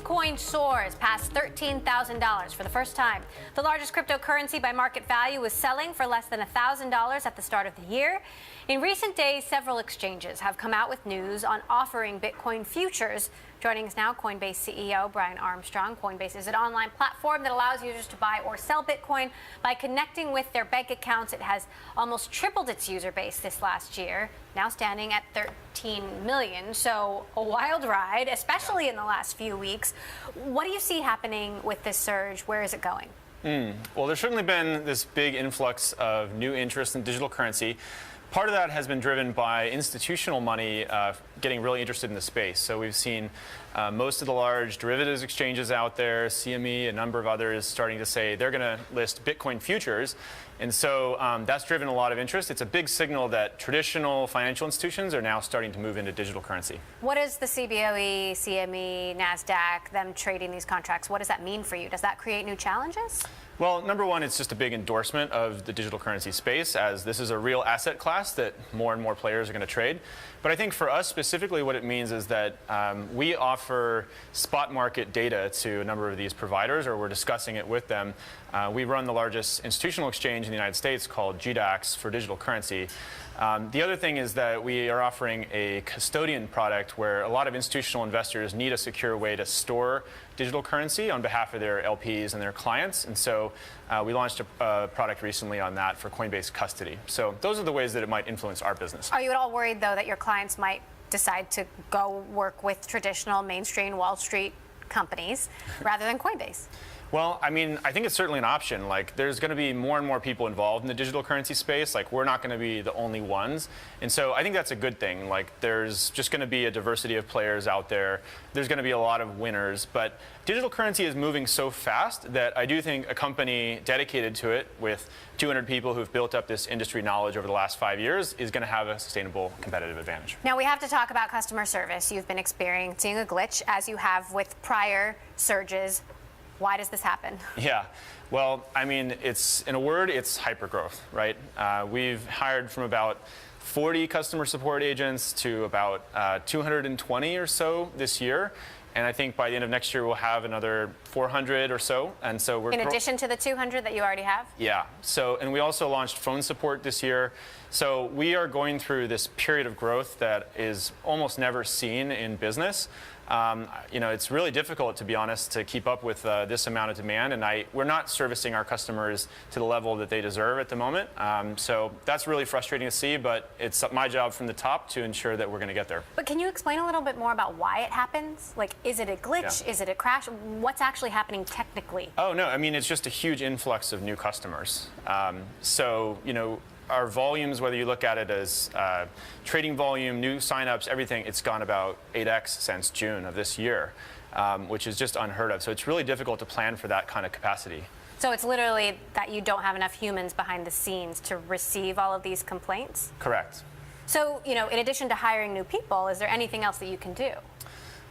Bitcoin soars past $13,000 for the first time. The largest cryptocurrency by market value was selling for less than $1,000 at the start of the year. In recent days, several exchanges have come out with news on offering Bitcoin futures. Joining us now, COINBASE CEO Brian Armstrong. Coinbase is an online platform that allows users to buy or sell Bitcoin by connecting with their bank accounts. It has almost tripled its user base this last year, now standing at 13 million. So a wild ride, especially in the last few weeks. What do you see happening with this surge? Where is it going? Well, there's certainly been this big influx of new interest in digital currency. Part of that has been driven by institutional money getting really interested in the space. So we've seen most of the large derivatives exchanges out there, CME, a number of others, starting to say they're going to list Bitcoin futures. And so that's driven a lot of interest. It's a big signal that traditional financial institutions are now starting to move into digital currency. What is the CBOE, CME, NASDAQ, them trading these contracts? What does that mean for you? Does that create new challenges? Well, number one, it's just a big endorsement of the digital currency space, as this is a real asset class that more and more players are going to trade. But I think for us specifically, what it means is that we offer spot market data to a number of these providers, or we're discussing it with them. We run the largest institutional exchange in the United States called GDAX for digital currency. The other thing is that we are offering a custodian product where a lot of institutional investors need a secure way to store digital currency on behalf of their LPs and their clients. And so we launched a product recently on that for Coinbase Custody. So those are the ways that it might influence our business. Are you at all worried, though, that your clients might decide to go work with traditional mainstream Wall Street companies rather than Coinbase? Well, I mean, I think it's certainly an option. Like, there's going to be more and more people involved in the digital currency space. Like, we're not going to be the only ones. And so I think that's a good thing. Like, there's just going to be a diversity of players out there. There's going to be a lot of winners. But digital currency is moving so fast that I do think a company dedicated to it with 200 people who've built up this industry knowledge over the last 5 years is going to have a sustainable competitive advantage. Now, we have to talk about customer service. You've been experiencing a glitch, as you have with prior surges. Why does this happen? Yeah, well, I mean, in a word, it's hypergrowth, right? We've hired from about 40 customer support agents to about 220 or so this year. And I think by the end of next year, we'll have another 400 or so. And so we're in addition to the 200 that you already have? Yeah. So, and we also launched phone support this year. So we are going through this period of growth that is almost never seen in business. You know, it's really difficult, to be honest, to keep up with this amount of demand, and we're not servicing our customers to the level that they deserve at the moment. So that's really frustrating to see, but it's my job from the top to ensure that we're going to get there. But can you explain a little bit more about why it happens? Like, is it a glitch? Yeah. Is it a crash? What's actually happening technically? Oh, no, I mean, it's just a huge influx of new customers. So, you know, our volumes, whether you look at it as trading volume, new signups, everything, it's gone about 8x since June of this year, which is just unheard of. So it's really difficult to plan for that kind of capacity. So it's literally that you don't have enough humans behind the scenes to receive all of these complaints? Correct. So, you know, in addition to hiring new people, is there anything else that you can do?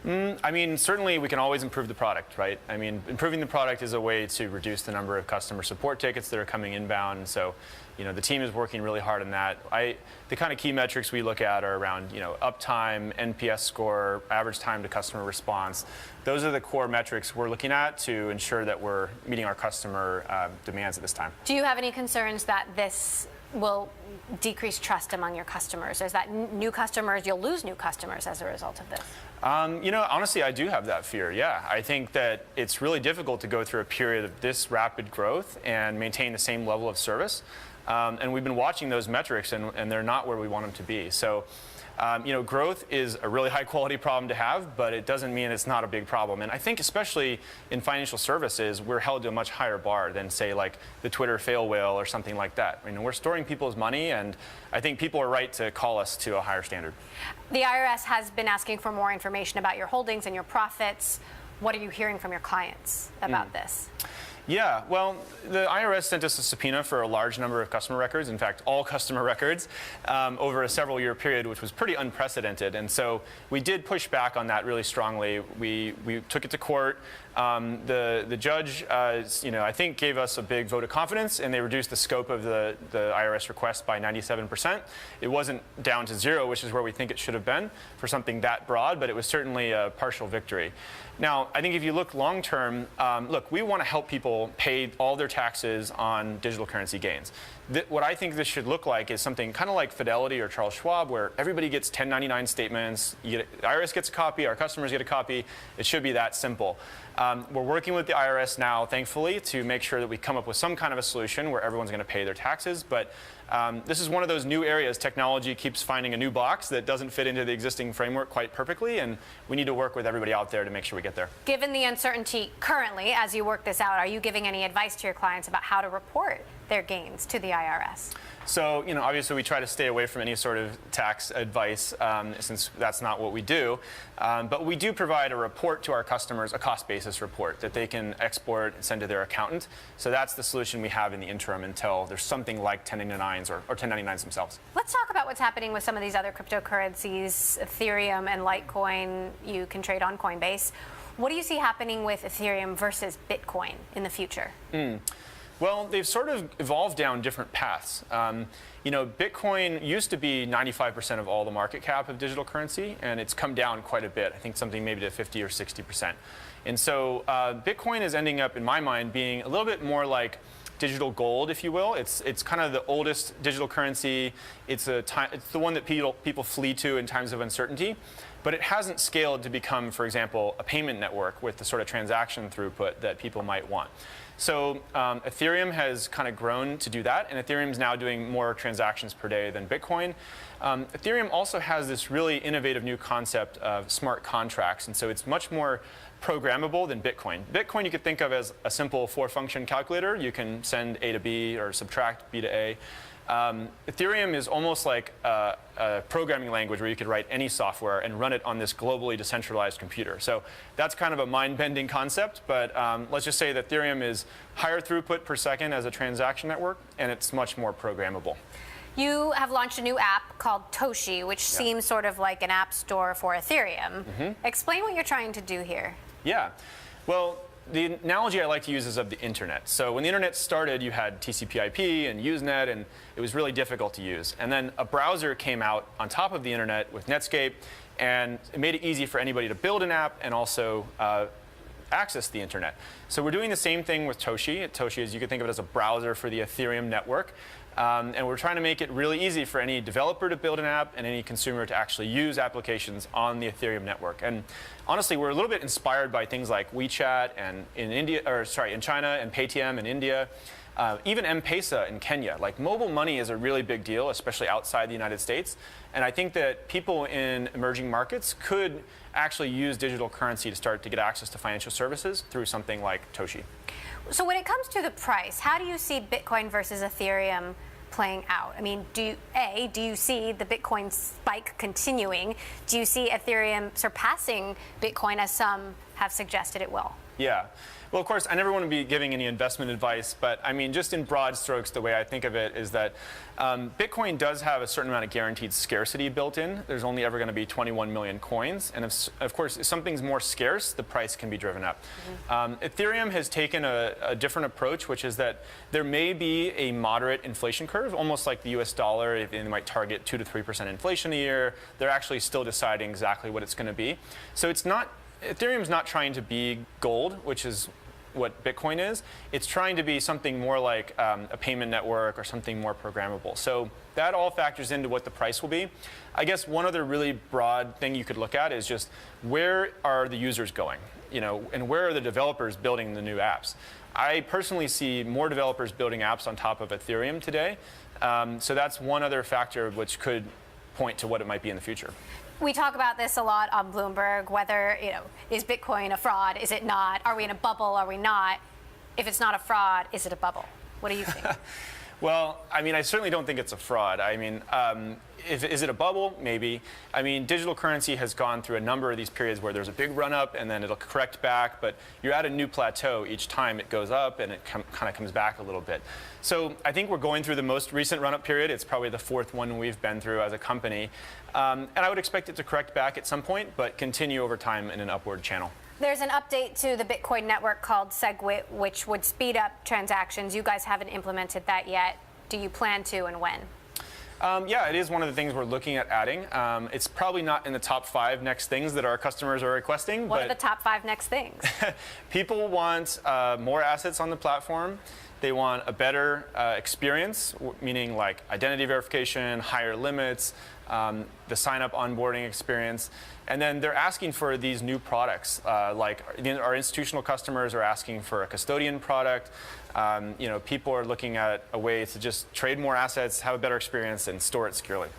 I mean, certainly we can always improve the product, right? I mean, improving the product is a way to reduce the number of customer support tickets that are coming inbound. And so, you know, the team is working really hard on that. The kind of key metrics we look at are around, you know, uptime, NPS score, average time to customer response. Those are the core metrics we're looking at to ensure that we're meeting our customer demands at this time. Do you have any concerns that this will decrease trust among your customers? Is that new customers, you'll lose new customers as a result of this? You know, honestly, I do have that fear, yeah. I think that it's really difficult to go through a period of this rapid growth and maintain the same level of service. And we've been watching those metrics, and they're not where we want them to be. So, you know, growth is a really high-quality problem to have, but it doesn't mean it's not a big problem. And I think especially in financial services, we're held to a much higher bar than, say, like the Twitter fail whale or something like that. I mean, we're storing people's money, and I think people are right to call us to a higher standard. The IRS has been asking for more information about your holdings and your profits. What are you hearing from your clients about this? Yeah, well, the IRS sent us a subpoena for a large number of customer records, in fact, all customer records, over a several-year period, which was pretty unprecedented. And so we did push back on that really strongly. We took it to court. The judge, you know, I think gave us a big vote of confidence, and they reduced the scope of the IRS request by 97%. It wasn't down to 0, which is where we think it should have been for something that broad, but it was certainly a partial victory. Now, I think if you look long term, look, we want to help people pay all their taxes on digital currency gains. What I think this should look like is something kind of like Fidelity or Charles Schwab, where everybody gets 1099 statements. The IRS gets a copy, our customers get a copy. It should be that simple. We're working with the IRS now, thankfully, to make sure that we come up with some kind of a solution where everyone's going to pay their taxes. But this is one of those new areas. Technology keeps finding a new box that doesn't fit into the existing framework quite perfectly, and we need to work with everybody out there to make sure we get there. Given the uncertainty currently, as you work this out, are you giving any advice to your clients about how to report their gains to the IRS? So, obviously we try to stay away from any sort of tax advice since that's not what we do. But we do provide a report to our customers, a cost basis report that they can export and send to their accountant. So that's the solution we have in the interim until there's something like 1099s or 1099s themselves. Let's talk about what's happening with some of these other cryptocurrencies, Ethereum and Litecoin. You can trade on Coinbase. What do you see happening with Ethereum versus Bitcoin in the future? Well, they've sort of evolved down different paths. Bitcoin used to be 95% of all the market cap of digital currency, and it's come down quite a bit. I think something maybe to 50 or 60%. And so Bitcoin is ending up, in my mind, being a little bit more like digital gold, if you will. It's kind of the oldest digital currency. It's the one that people flee to in times of uncertainty. But it hasn't scaled to become, for example, a payment network with the sort of transaction throughput that people might want. So Ethereum has kind of grown to do that, and Ethereum is now doing more transactions per day than Bitcoin. Ethereum also has this really innovative new concept of smart contracts, and so it's much more programmable than Bitcoin. Bitcoin you could think of as a simple 4-function calculator. You can send A to B or subtract B to A. Ethereum is almost like a programming language where you could write any software and run it on this globally decentralized computer. So that's kind of a mind-bending concept, but let's just say that Ethereum is higher throughput per second as a transaction network, and it's much more programmable. You have launched a new app called Toshi, which seems sort of like an app store for Ethereum. Explain what you're trying to do here. Yeah. Well, the analogy I like to use is of the internet. So when the internet started, you had TCP/IP and Usenet, and it was really difficult to use. And then a browser came out on top of the internet with Netscape, and it made it easy for anybody to build an app and also access the internet. So we're doing the same thing with Toshi. Toshi is, you could think of it as a browser for the Ethereum network. And we're trying to make it really easy for any developer to build an app and any consumer to actually use applications on the Ethereum network. And honestly, we're a little bit inspired by things like WeChat and in China, and Paytm in India, even M-Pesa in Kenya. Like, mobile money is a really big deal, especially outside the United States. And I think that people in emerging markets could actually use digital currency to start to get access to financial services through something like Toshi. So when it comes to the price, how do you see Bitcoin versus Ethereum playing out? I mean, do you see the Bitcoin spike continuing? Do you see Ethereum surpassing Bitcoin, as some have suggested it will? Yeah. Well, of course, I never want to be giving any investment advice, but I mean, just in broad strokes, the way I think of it is that Bitcoin does have a certain amount of guaranteed scarcity built in. There's only ever going to be 21 million coins. And of course, if something's more scarce, the price can be driven up. Ethereum has taken a different approach, which is that there may be a moderate inflation curve, almost like the US dollar. They might target 2 to 3% inflation a year. They're actually still deciding exactly what it's going to be. So Ethereum's not trying to be gold, which is what Bitcoin is. It's trying to be something more like a payment network or something more programmable. So that all factors into what the price will be. I guess one other really broad thing you could look at is just where are the users going, and where are the developers building the new apps? I personally see more developers building apps on top of Ethereum today. So that's one other factor which could point to what it might be in the future. We talk about this a lot on Bloomberg, whether, is Bitcoin a fraud? Is it not? Are we in a bubble? Are we not? If it's not a fraud, is it a bubble? What do you think? Well, I mean, I certainly don't think it's a fraud. I mean, is it a bubble? Maybe. I mean, digital currency has gone through a number of these periods where there's a big run up and then it'll correct back, but you're at a new plateau each time it goes up and it kind of comes back a little bit. So I think we're going through the most recent run up period. It's probably the 4th one we've been through as a company. And I would expect it to correct back at some point, but continue over time in an upward channel. There's an update to the Bitcoin network called SegWit, which would speed up transactions. You guys haven't implemented that yet. Do you plan to, and when? Yeah, it is one of the things we're looking at adding. It's probably not in the top 5 next things that our customers are requesting. What are the top 5 next things? People want more assets on the platform. They want a better experience, meaning like identity verification, higher limits, the sign-up onboarding experience. And then they're asking for these new products. Like our institutional customers are asking for a custodian product. People are looking at a way to just trade more assets, have a better experience, and store it securely.